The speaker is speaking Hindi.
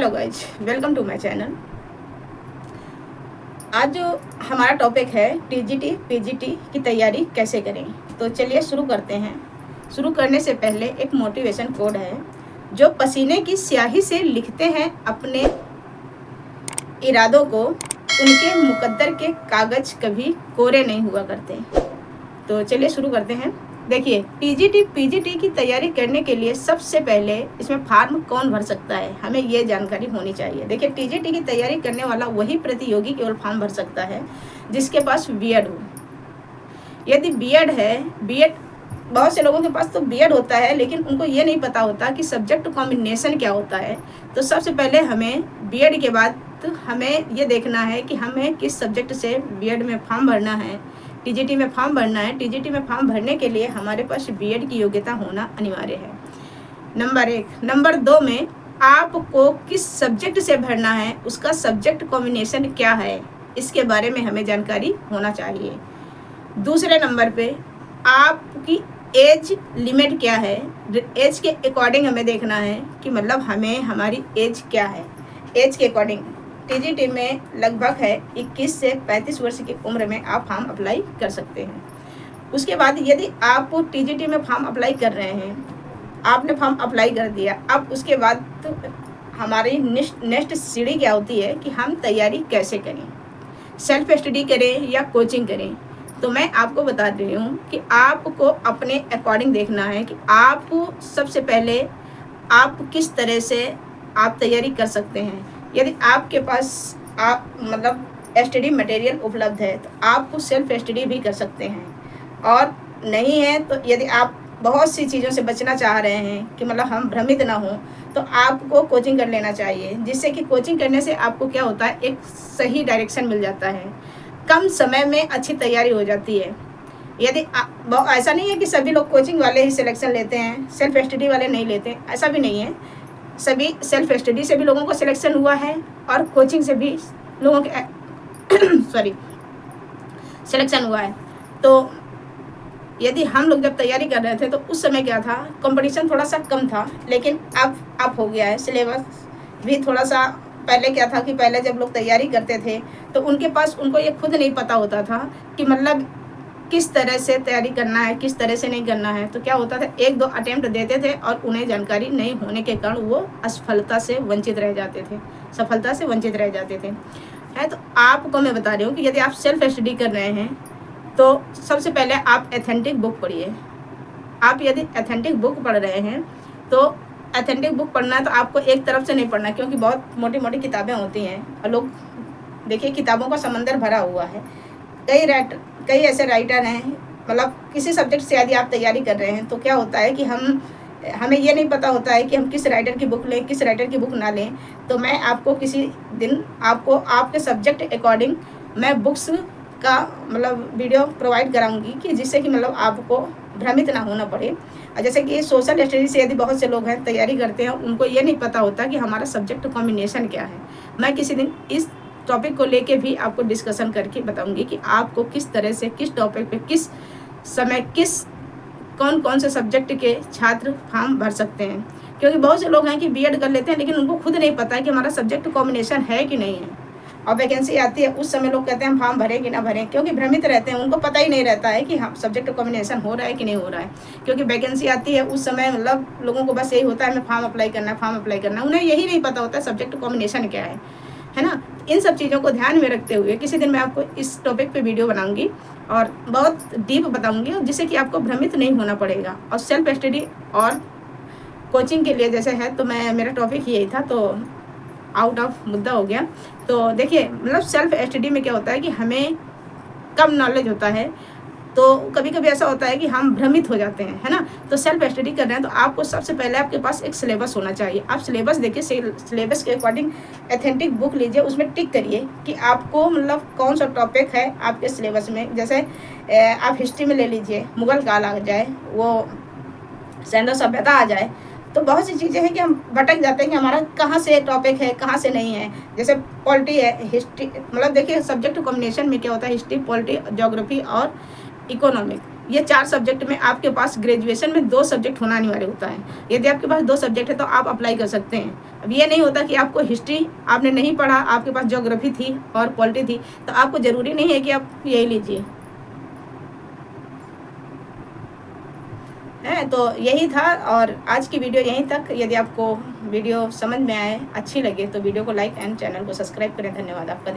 Hello guys, welcome to my channel. आज जो हमारा टॉपिक है टीजीटी पीजीटी की तैयारी कैसे करें, तो चलिए शुरू करते हैं। शुरू करने से पहले एक मोटिवेशन कोड है। जो पसीने की स्याही से लिखते हैं अपने इरादों को, उनके मुकद्दर के कागज कभी कोरे नहीं हुआ करते। तो चलिए शुरू करते हैं। देखिए, टीजीटी पीजीटी की तैयारी करने के लिए सबसे पहले इसमें फॉर्म कौन भर सकता है, हमें ये जानकारी होनी चाहिए। देखिए, टीजीटी की तैयारी करने वाला वही प्रतियोगी केवल फॉर्म भर सकता है जिसके पास बीएड हो। यदि बीएड है, बीएड बहुत से लोगों के पास तो बीएड होता है, लेकिन उनको ये नहीं पता होता कि सब्जेक्ट कॉम्बिनेशन क्या होता है। तो सबसे पहले हमें बीएड के बाद हमें ये देखना है कि हमें किस सब्जेक्ट से बीएड में फॉर्म भरना है, टीजीटी में फॉर्म भरना है। टीजीटी में फॉर्म भरने के लिए हमारे पास बीएड की योग्यता होना अनिवार्य है, नंबर 1। नंबर 2 में आपको किस सब्जेक्ट से भरना है, उसका सब्जेक्ट कॉम्बिनेशन क्या है, इसके बारे में हमें जानकारी होना चाहिए। दूसरे नंबर पे आपकी एज लिमिट क्या है, एज के अकॉर्डिंग हमें देखना है कि मतलब हमें हमारी एज क्या है। एज के अकॉर्डिंग टीजीटी में लगभग है 21 से 35 वर्ष की उम्र में आप फॉर्म अप्लाई कर सकते हैं। उसके बाद यदि आप टीजीटी में फॉर्म अप्लाई कर रहे हैं, आपने फॉर्म अप्लाई कर दिया, अब उसके बाद तो हमारी नेक्स्ट सीढ़ी क्या होती है कि हम तैयारी कैसे करें, सेल्फ स्टडी करें या कोचिंग करें। तो मैं आपको बता रही हूँ कि आपको अपने अकॉर्डिंग देखना है कि आप सबसे पहले आप किस तरह से आप तैयारी कर सकते हैं। यदि आपके पास आप मतलब स्टडी मटेरियल उपलब्ध है तो आप सेल्फ स्टडी भी कर सकते हैं, और नहीं है तो यदि आप बहुत सी चीज़ों से बचना चाह रहे हैं कि मतलब हम भ्रमित ना हो, तो आपको कोचिंग कर लेना चाहिए। जिससे कि कोचिंग करने से आपको क्या होता है, एक सही डायरेक्शन मिल जाता है, कम समय में अच्छी तैयारी हो जाती है। यदि ऐसा नहीं है कि सभी लोग कोचिंग वाले ही सिलेक्शन लेते हैं, सेल्फ स्टडी वाले नहीं लेते, ऐसा भी नहीं है। सभी सेल्फ स्टडी से भी लोगों को सिलेक्शन हुआ है और कोचिंग से भी लोगों के सिलेक्शन हुआ है। तो यदि हम लोग जब तैयारी कर रहे थे तो उस समय क्या था, कंपटीशन थोड़ा सा कम था, लेकिन अब हो गया है। सिलेबस भी थोड़ा सा, पहले क्या था कि पहले जब लोग तैयारी करते थे तो उनको ये खुद नहीं पता होता था कि मतलब किस तरह से तैयारी करना है, किस तरह से नहीं करना है। तो क्या होता था, 1-2 अटेम्प्ट देते थे और उन्हें जानकारी नहीं होने के कारण वो सफलता से वंचित रह जाते थे। है तो आपको मैं बता रही हूँ कि यदि आप सेल्फ स्टडी कर रहे हैं तो सबसे पहले आप एथेंटिक बुक पढ़िए। आप यदि एथेंटिक बुक पढ़ रहे हैं तो एथेंटिक बुक पढ़ना है तो आपको एक तरफ से नहीं पढ़ना, क्योंकि बहुत मोटी मोटी किताबें होती हैं और लोग देखिए किताबों का समंदर भरा हुआ है। कई ऐसे राइटर हैं, मतलब किसी सब्जेक्ट से यदि आप तैयारी कर रहे हैं तो क्या होता है कि हमें ये नहीं पता होता है कि हम किस राइटर की बुक लें, किस राइटर की बुक ना लें। तो मैं आपको किसी दिन आपको आपके सब्जेक्ट अकॉर्डिंग मैं बुक्स का मतलब वीडियो प्रोवाइड कराऊंगी कि जिससे कि मतलब आपको भ्रमित ना होना पड़े। और जैसे कि सोशल स्टडी से यदि बहुत से लोग हैं तैयारी करते हैं, उनको ये नहीं पता होता कि हमारा सब्जेक्ट कॉम्बिनेशन क्या है। मैं किसी दिन इस टॉपिक को लेके भी आपको डिस्कशन करके बताऊंगी कि आपको किस तरह से, किस टॉपिक पे, किस समय, कौन से सब्जेक्ट के छात्र फॉर्म भर सकते हैं। क्योंकि बहुत से लोग हैं कि बीएड कर लेते हैं लेकिन उनको खुद नहीं पता है कि हमारा सब्जेक्ट कॉम्बिनेशन है कि नहीं है, और वैकेंसी आती है उस समय लोग कहते हैं हम फॉर्म भरें कि ना भरें, क्योंकि भ्रमित रहते हैं। उनको पता ही नहीं रहता है कि हम सब्जेक्ट कॉम्बिनेशन हो रहा है कि नहीं हो रहा है। क्योंकि वैकेंसी आती है उस समय मतलब लोगों को बस यही होता है हमें फॉर्म अप्लाई करना है, उन्हें यही नहीं पता होता है सब्जेक्ट कॉम्बिनेशन क्या है ना। इन सब चीज़ों को ध्यान में रखते हुए किसी दिन मैं आपको इस टॉपिक पे वीडियो बनाऊंगी और बहुत डीप बताऊंगी, जिससे कि आपको भ्रमित नहीं होना पड़ेगा। और सेल्फ स्टडी और कोचिंग के लिए जैसे है, तो मेरा टॉपिक यही था, तो आउट ऑफ मुद्दा हो गया। तो देखिए, मतलब सेल्फ स्टडी में क्या होता है कि हमें कम नॉलेज होता है, तो कभी कभी ऐसा होता है कि हम भ्रमित हो जाते हैं, है ना। तो सेल्फ स्टडी कर रहे हैं तो आपको सबसे पहले आपके पास एक सिलेबस होना चाहिए। आप सिलेबस देखिए, सिलेबस के अकॉर्डिंग एथेंटिक बुक लीजिए, उसमें टिक करिए कि आपको मतलब कौन सा टॉपिक है आपके सिलेबस में। जैसे आप हिस्ट्री में ले लीजिए, मुगल काल आ जाए, वो सैंडो सभ्यता आ जाए, तो बहुत सी चीज़ें हैं कि हम भटक जाते हैं कि हमारा कहाँ से टॉपिक है, कहाँ से नहीं है। जैसे पॉलिटी है, हिस्ट्री, मतलब देखिए सब्जेक्ट कॉम्बिनेशन में क्या होता है, हिस्ट्री, पॉलिटी, ज्योग्राफी और इकोनॉमिक, ये 4 सब्जेक्ट में आपके पास ग्रेजुएशन में 2 सब्जेक्ट होना अनिवार्य होता है। यदि आपके पास 2 सब्जेक्ट है तो आप अप्लाई कर सकते हैं। अब ये नहीं होता कि आपको हिस्ट्री आपने नहीं पढ़ा, आपके पास ज्योग्राफी थी और पॉलिटी थी, तो आपको ज़रूरी नहीं है कि आप यही लीजिए। है तो यही था, और आज की वीडियो यहीं तक। यदि आपको वीडियो समझ में आए, अच्छी लगे, तो वीडियो को लाइक एंड चैनल को सब्सक्राइब करें। धन्यवाद आपका।